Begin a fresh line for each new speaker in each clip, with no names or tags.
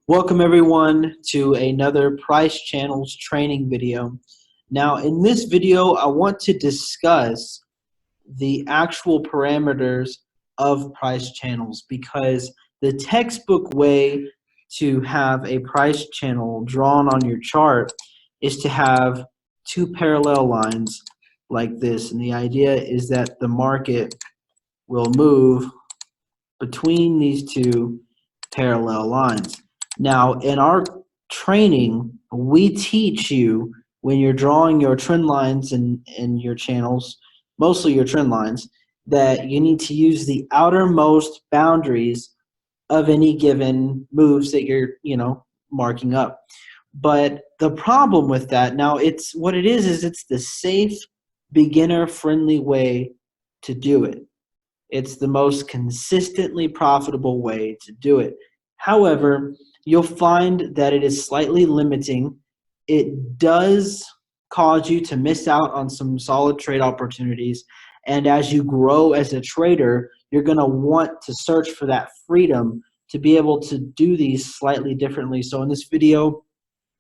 Welcome everyone to another Price Channels training video. Now in this video I want to discuss the actual parameters of price channels because the textbook way to have a price channel drawn on your chart is to have two parallel lines like this, and the idea is that the market will move between these two parallel lines. Now, in our training, we teach you when you're drawing your trend lines in your channels, mostly your trend lines, that you need to use the outermost boundaries of any given moves that you're, marking up. But the problem with that, now it's what it is it's the safe, beginner-friendly way to do it. It's the most consistently profitable way to do it. However, you'll find that it is slightly limiting. It does cause you to miss out on some solid trade opportunities. And as you grow as a trader, you're going to want to search for that freedom to be able to do these slightly differently. So in this video,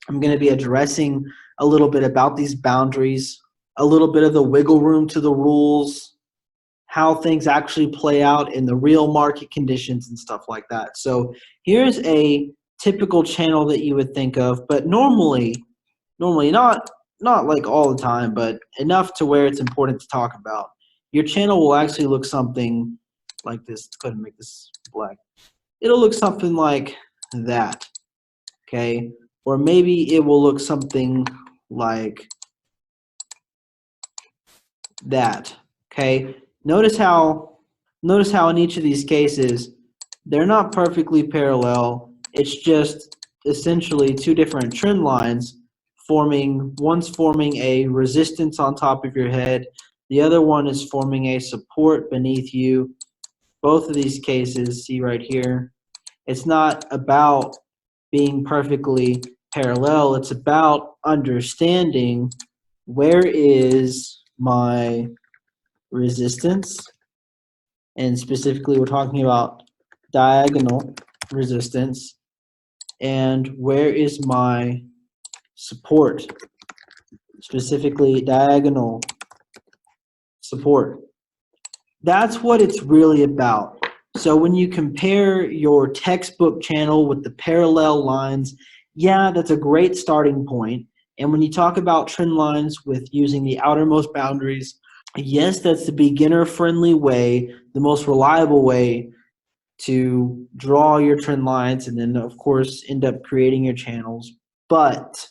I'm going to be addressing a little bit about these boundaries, a little bit of the wiggle room to the rules, how things actually play out in the real market conditions and stuff like that. So here's a typical channel that you would think of, but normally not like all the time, but enough to where it's important to talk about. Your channel will actually look something like this. Let's go ahead and make this black. It'll look something like that, okay? Or maybe it will look something like that, okay? Notice how in each of these cases, they're not perfectly parallel. It's just essentially two different trend lines one's forming a resistance on top of your head. The other one is forming a support beneath you. Both of these cases, see right here, it's not about being perfectly parallel. It's about understanding where is my resistance, and specifically we're talking about diagonal resistance, and where is my support, specifically diagonal support. That's what it's really about. So when you compare your textbook channel with the parallel lines, yeah, that's a great starting point. And when you talk about trend lines with using the outermost boundaries, yes, that's the beginner-friendly way, the most reliable way to draw your trend lines and then, of course, end up creating your channels. But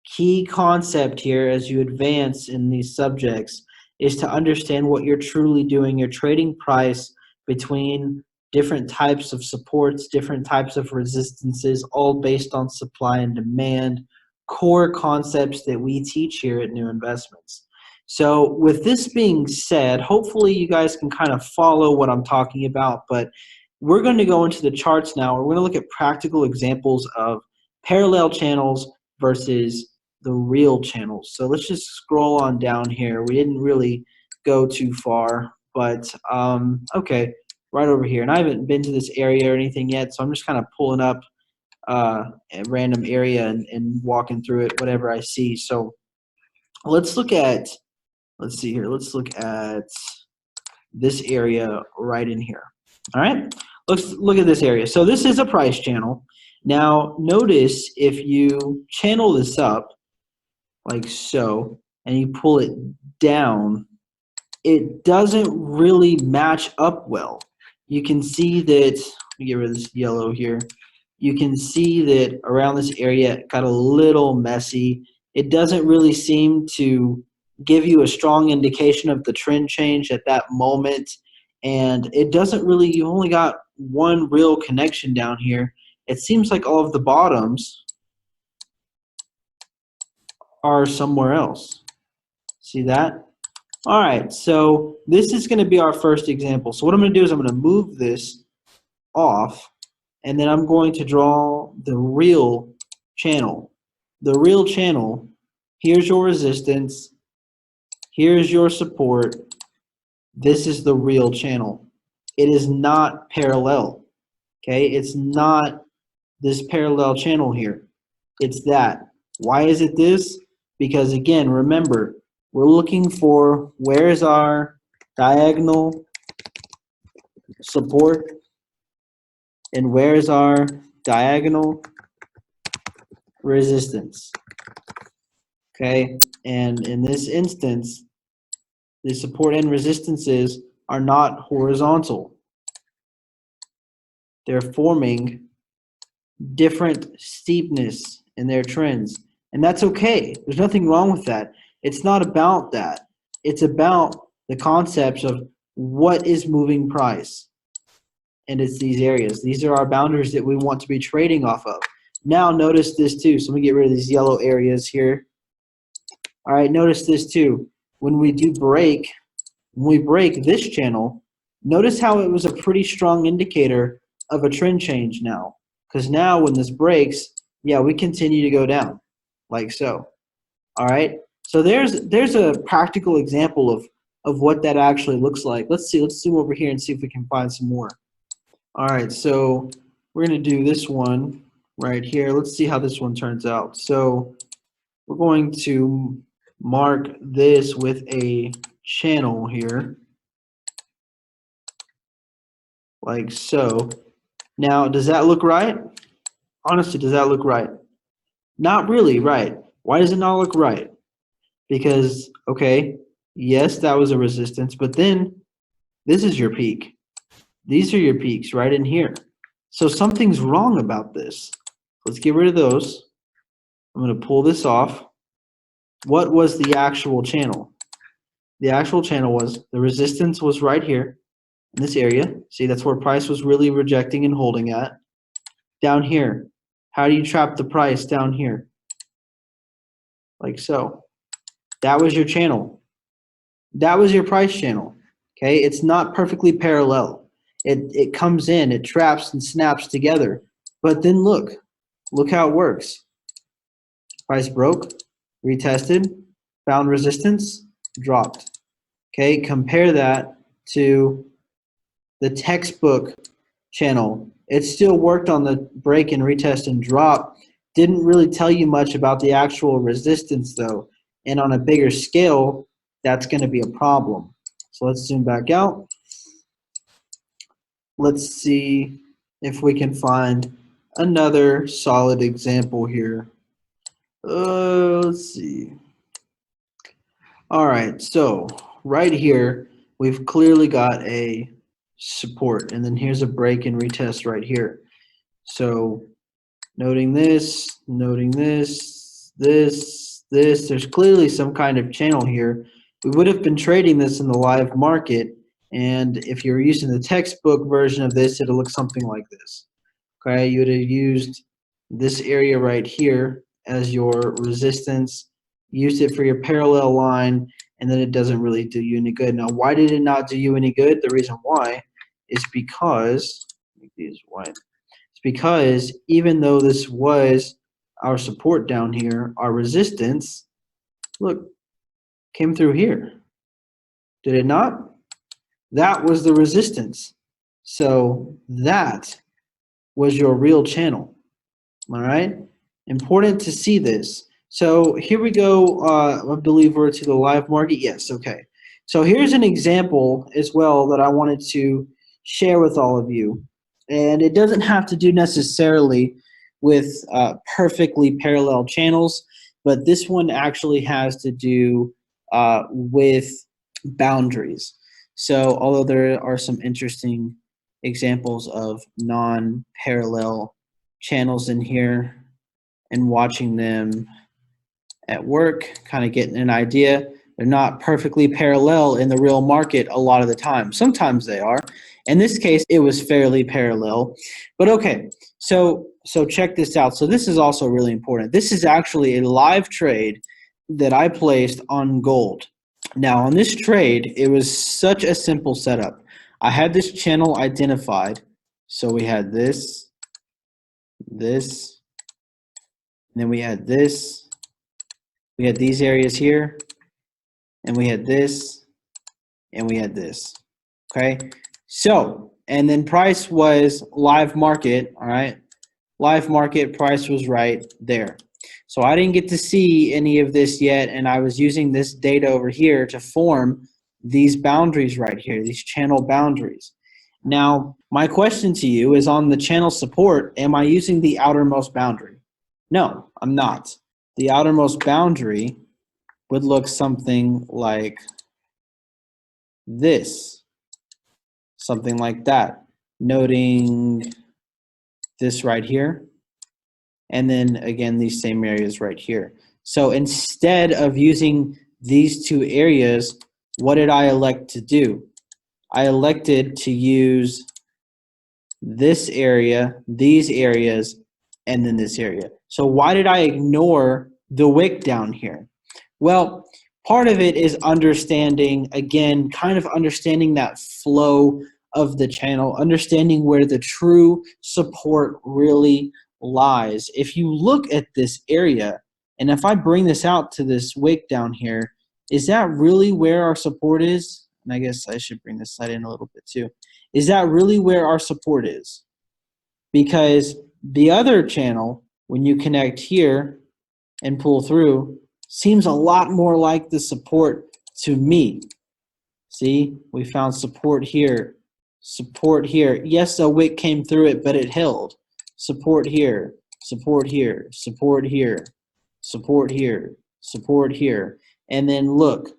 key concept here as you advance in these subjects is to understand what you're truly doing. You're trading price between different types of supports, different types of resistances, all based on supply and demand, core concepts that we teach here at New Investments. So with this being said, hopefully you guys can kind of follow what I'm talking about, but we're going to go into the charts now. We're going to look at practical examples of parallel channels versus the real channels. So let's just scroll on down here. We didn't really go too far, but okay, right over here. And I haven't been to this area or anything yet, so I'm just kind of pulling up a random area and walking through it, whatever I see. So let's look at, let's see here, let's look at this area right in here. All right, let's look at this area. So this is a price channel. Now notice if you channel this up like so and you pull it down, it doesn't really match up well. You can see that, let me get rid of this yellow here. You can see that around this area it got a little messy. It doesn't really seem to give you a strong indication of the trend change at that moment. And it doesn't really, you only got one real connection down here. It seems like all of the bottoms are somewhere else. See that? All right, so this is going to be our first example. So what I'm going to do is I'm going to move this off, and then I'm going to draw the real channel. The real channel, here's your resistance, here's your support. This is the real channel. It is not parallel, okay? It's not this parallel channel here. It's that. Why is it this? Because again, remember, we're looking for where is our diagonal support and where is our diagonal resistance. Okay, and in this instance, the support and resistances are not horizontal. They're forming different steepness in their trends. And that's okay. There's nothing wrong with that. It's not about that. It's about the concepts of what is moving price. And it's these areas. These are our boundaries that we want to be trading off of. Now notice this too. So let me get rid of these yellow areas here. All right, notice this too. When we break this channel, notice how it was a pretty strong indicator of a trend change now. Because now when this breaks, yeah, we continue to go down, like so. All right, so there's a practical example of what that actually looks like. Let's zoom over here and see if we can find some more. All right, so we're gonna do this one right here. Let's see how this one turns out. So we're going to mark this with a channel here, like so. Now, does that look right? Honestly, does that look right? Not really right. Why does it not look right? Because, okay, yes, that was a resistance, but then this is your peak. These are your peaks right in here. So something's wrong about this. Let's get rid of those. I'm going to pull this off. What was the actual channel? The actual channel was the resistance was right here in this area. See, that's where price was really rejecting and holding at. Down here, how do you trap the price down here? Like so. That was your channel. That was your price channel. Okay, it's not perfectly parallel. It comes in, it traps and snaps together. But then look how it works. Price broke, retested, found resistance, dropped. Okay, compare that to the textbook channel. It still worked on the break and retest and drop. Didn't really tell you much about the actual resistance though. And on a bigger scale, that's going to be a problem. So let's zoom back out. Let's see if we can find another solid example here. Let's see. All right, so right here, we've clearly got a support, and then here's a break and retest right here. So noting this, there's clearly some kind of channel here. We would have been trading this in the live market, and if you're using the textbook version of this, it'll look something like this. Okay, you would have used this area right here as your resistance, used it for your parallel line, and then it doesn't really do you any good. Now, why did it not do you any good? The reason why is because, make these white. It's because even though this was our support down here, our resistance, look, came through here. Did it not? That was the resistance. So that was your real channel. All right? Important to see this. So here we go. I believe we're to the live market. Yes, okay. So here's an example as well that I wanted to share with all of you. And it doesn't have to do necessarily with perfectly parallel channels, but this one actually has to do with boundaries. So although there are some interesting examples of non-parallel channels in here and watching them at work, kind of getting an idea, they're not perfectly parallel in the real market a lot of the time. Sometimes they are. In this case, it was fairly parallel. But okay, so check this out. So this is also really important. This is actually a live trade that I placed on gold. Now on this trade, it was such a simple setup. I had this channel identified. So we had this, and then we had this. We had these areas here, and we had this, and we had this. Okay, so, and then price was live market, all right? live market price was right there. So I didn't get to see any of this yet, and I was using this data over here to form these boundaries right here, these channel boundaries. Now, my question to you is on the channel support, am I using the outermost boundary? No, I'm not. The outermost boundary would look something like this, something like that, noting this right here, and then again these same areas right here. So instead of using these two areas, what did I elect to do? I elected to use this area, these areas, and then this area. So why did I ignore the wick down here? Well, part of it is understanding, again, kind of understanding that flow of the channel, understanding where the true support really lies. If you look at this area, and if I bring this out to this wick down here, is that really where our support is? And I guess I should bring this side in a little bit too. Is that really where our support is? Because the other channel, when you connect here and pull through, seems a lot more like the support to me. See, we found support here, support here. Yes, a wick came through it, but it held. Support here, support here, support here, support here, support here. And then look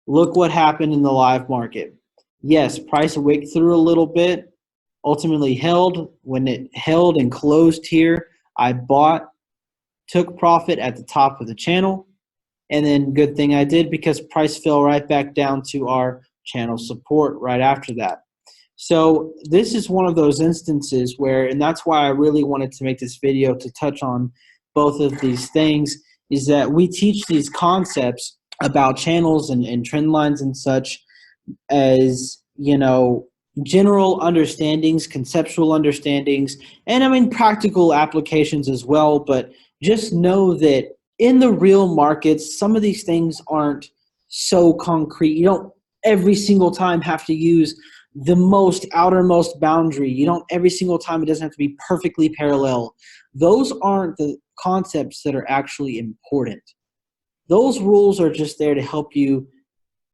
what happened in the live market. Yes, price wick through a little bit, ultimately held. When it held and closed here, I bought, took profit at the top of the channel, and then good thing I did because price fell right back down to our channel support right after that. So this is one of those instances where, and that's why I really wanted to make this video to touch on both of these things, is that we teach these concepts about channels and trend lines and such as, you know, general understandings, conceptual understandings, and I mean practical applications as well. But just know that in the real markets, some of these things aren't so concrete. You don't every single time have to use the most outermost boundary. You don't every single time, it doesn't have to be perfectly parallel. Those aren't the concepts that are actually important. Those rules are just there to help you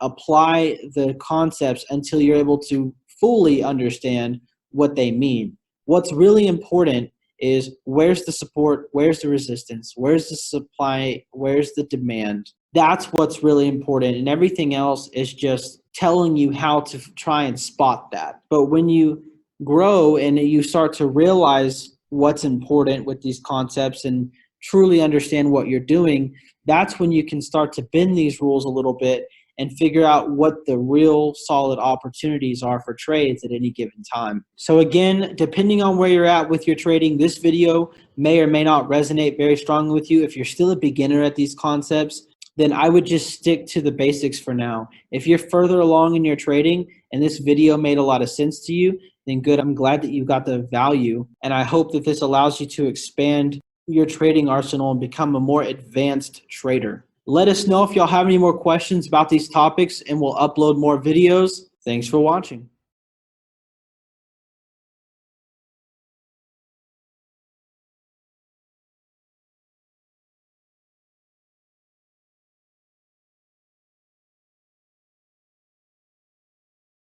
apply the concepts until you're able to fully understand what they mean. What's really important is where's the support, where's the resistance, where's the supply, where's the demand. That's what's really important, and everything else is just telling you how to try and spot that. But when you grow and you start to realize what's important with these concepts and truly understand what you're doing, that's when you can start to bend these rules a little bit and figure out what the real solid opportunities are for trades at any given time. So again, depending on where you're at with your trading, this video may or may not resonate very strongly with you. If you're still a beginner at these concepts, then I would just stick to the basics for now. If you're further along in your trading and this video made a lot of sense to you, then good. I'm glad that you got the value, and I hope that this allows you to expand your trading arsenal and become a more advanced trader. Let us know if y'all have any more questions about these topics, and we'll upload more videos. Thanks for watching.